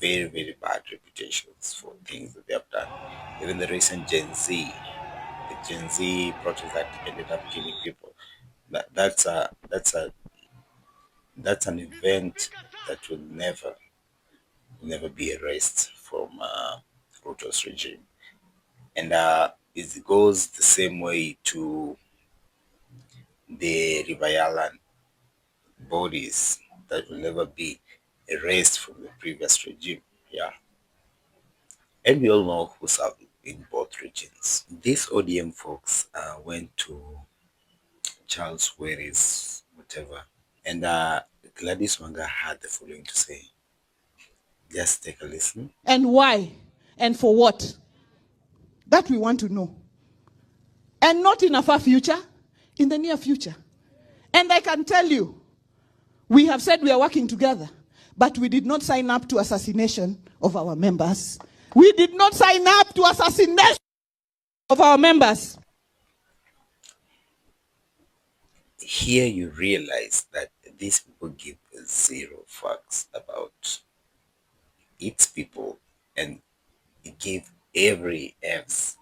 very, very bad reputations for things that they have done. Even the recent the Gen Z protest that ended up killing people. That's an event that will never be erased from Ruto's regime, and it goes the same way to the River Island bodies that will never be erased from the previous regime. Yeah, and we all know who served in both regions. These ODM folks went to Charles Ware's whatever, and Gladys Wanga had the following to say. Just take a listen. And why? And for what? That we want to know. And not in a far future, in the near future. And I can tell you, we have said we are working together, but we did not sign up to assassination of our members. We did not sign up to assassination of our members. Here you realize that these people give zero fucks about its people, and it gave every F's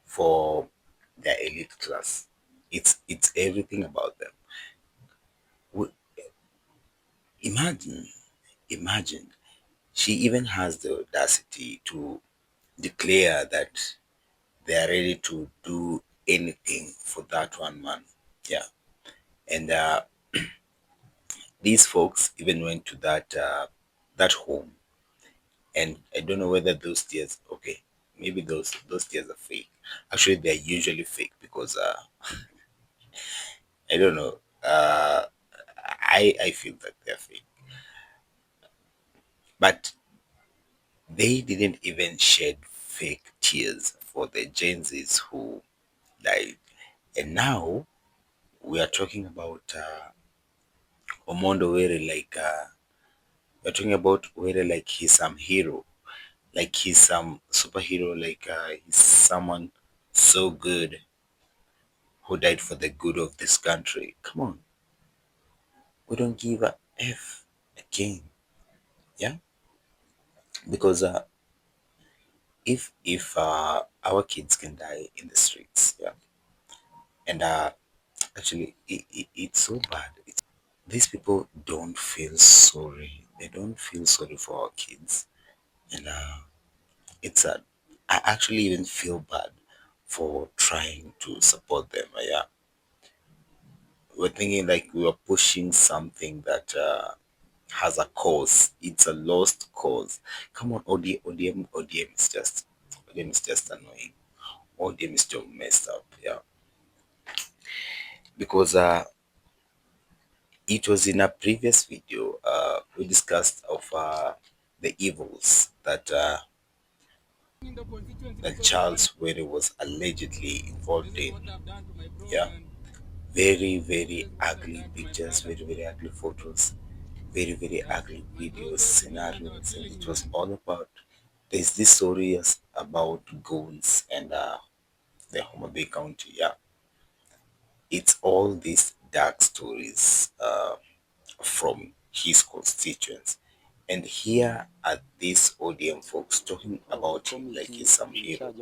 for their elite class. It's everything about them. Imagine, imagine. She even has the audacity to declare that they are ready to do anything for that one man. Yeah, and these folks even went to that home, and I don't know whether those tears. Okay, maybe those tears are fake. Actually, they're usually fake because I don't know. I feel that they're fake, but they didn't even shed fake tears for the Gen Zs who died, and now we are talking about Omondo Were like we're talking about Were like he's some hero, like he's some superhero, like he's someone so good who died for the good of this country. Come on, we don't give a F again, yeah? Because if our kids can die in the streets, yeah, and actually it's so bad. These people don't feel sorry. They don't feel sorry for our kids, and it's sad. I actually even feel bad for trying to support them. Yeah, we're thinking like we were pushing something that has a cause. It's a lost cause. Come on, ODM is just annoying. ODM is just messed up. Yeah, because it was in a previous video we discussed of the evils that Charles Were was allegedly involved in. Yeah, very very ugly pictures, very very ugly photos, very very ugly videos, scenarios, and it was all about. There's this story about goons and the Homa Bay County. Yeah, it's all these dark stories from his constituents. And here are these ODM folks talking about him like he's some hero.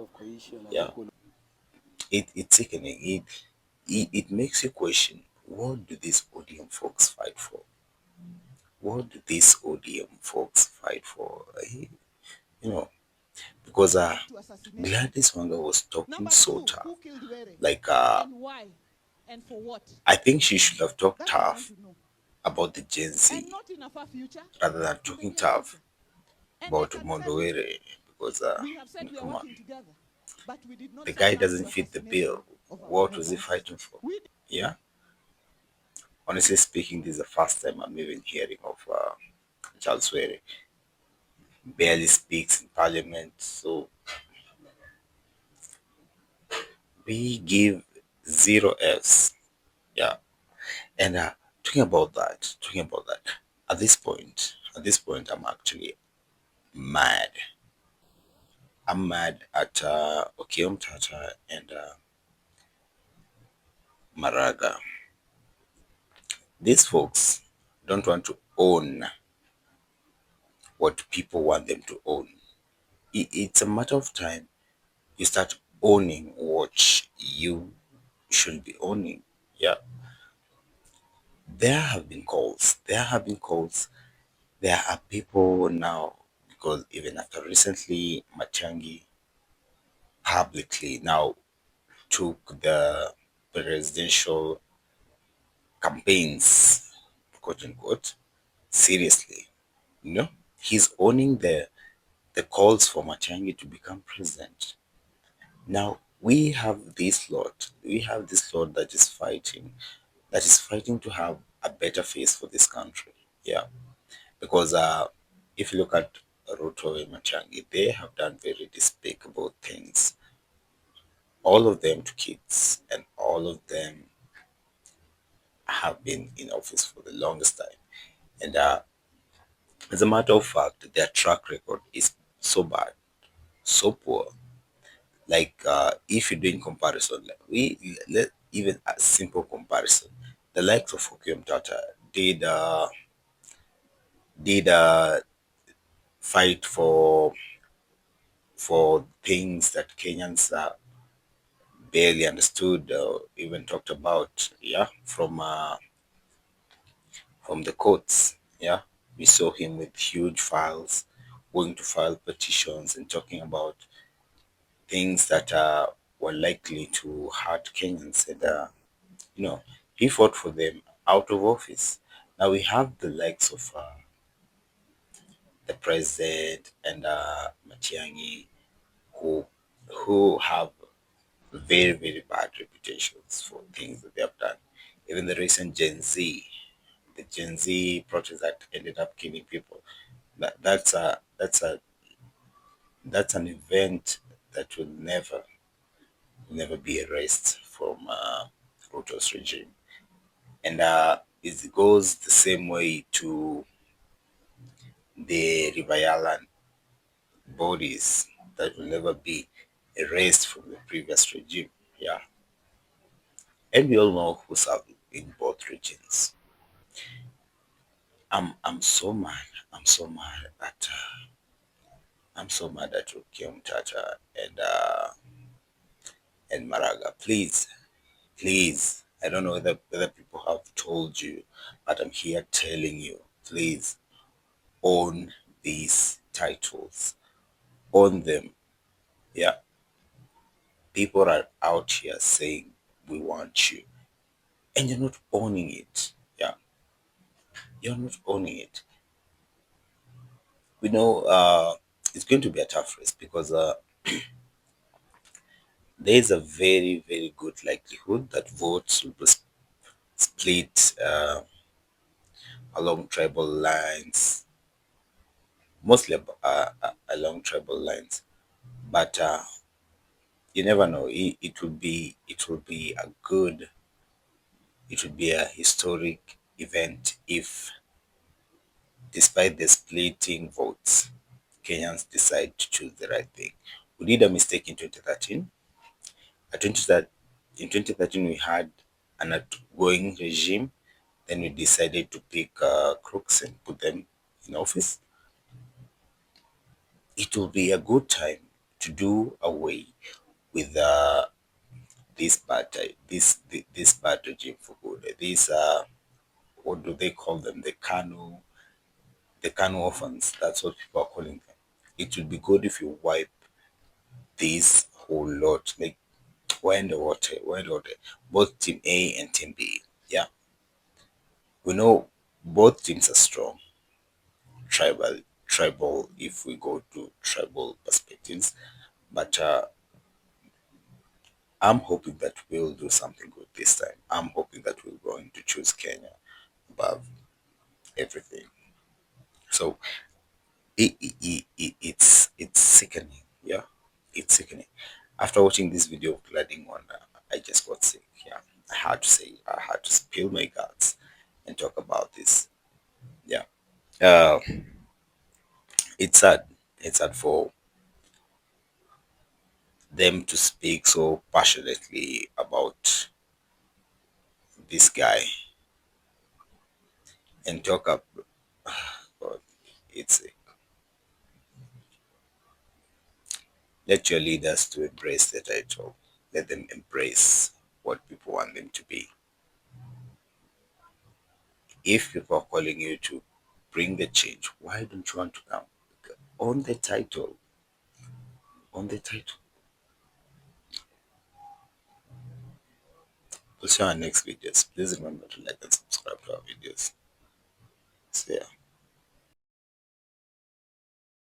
Yeah, it's sickening. It makes you question, what do these ODM folks fight for? What do these ODM folks fight for? You know, because Gladys Wanga was talking so tough. Like And for what? I think she should have talked That we want tough to know. about the Gen And Z not in a far future, rather than in the talking near tough future. And I about can tell you, Mondowere because we have said we are come on, working together, but we did not the guy sign up to doesn't fit the assassination bill. of our What was he members. fighting for? We Yeah, honestly speaking, this is the first time I'm even hearing of Charles Were. Barely speaks in parliament, so we give zero Fs. Yeah, and talking about that, at this point, I'm actually mad. I'm mad at Okiom Tata and Maraga. These folks don't want to own what people want them to own. It's a matter of time you start owning what you should be owning. Yeah, there have been calls. There have been calls. There are people now, because even after recently, Machangi publicly now took the presidential campaigns, quote unquote, seriously. You know, he's owning the calls for Machangi to become president. Now we have this lot. We have this lot that is fighting to have a better face for this country. Yeah, because if you look at Ruto and Machangi, they have done very despicable things. All of them to kids, and all of them have been in office for the longest time. And as a matter of fact, their track record is so bad, so poor. Like if you're doing comparison, like let even a simple comparison, the likes of Okiom Tata did fight for things that Kenyans barely understood or even talked about. Yeah, from the courts. Yeah, we saw him with huge files, going to file petitions and talking about things that were likely to hurt Kenyans. And he fought for them out of office. Now we have the likes of the president and Matiang'i, who have very very bad reputations for things that they have done. Even the recent the Gen Z protest that ended up killing people. That's an event that will never be erased from Ruto's regime. And it goes the same way to the River Island bodies that will never be erased from the previous regime. Yeah, and we all know who served in both regions. I'm so mad. I'm so mad at I'm so mad at Rukium Tata and Maraga. Please. I don't know whether people have told you, but I'm here telling you. Please own these titles. Own them. Yeah. People are out here saying we want you, and you're not owning it. Yeah. You're not owning it. We know it's going to be a tough race because there is a very, very good likelihood that votes will be split along tribal lines, mostly along tribal lines. But you never know. It would be a historic event if, despite the splitting votes, Kenyans decide to choose the right thing. We did a mistake in 2013. In 2013, we had an outgoing regime. Then we decided to pick crooks and put them in office. It will be a good time to do away with this bad regime for good. These what do they call them? The Kanu orphans. That's what people are calling them. It would be good if you wipe this whole lot, like we're in the water, both Team A and Team B. Yeah, we know both teams are strong. Tribal. If we go to tribal perspectives, but I'm hoping that we'll do something good this time. I'm hoping that we're going to choose Kenya above everything. So it's sickening. Yeah, it's sickening. After watching this video of Glading one, I just got sick. Yeah, I had to spill my guts and talk about this. Yeah, uh, it's sad. It's sad for them to speak so passionately about this guy and talk up. God, it's sick. Let your leaders to embrace the title. Let them embrace what people want them to be. If people are calling you to bring the change, why don't you want to come? On the title. On the title. We'll see our next videos. Please remember to like and subscribe to our videos. See ya.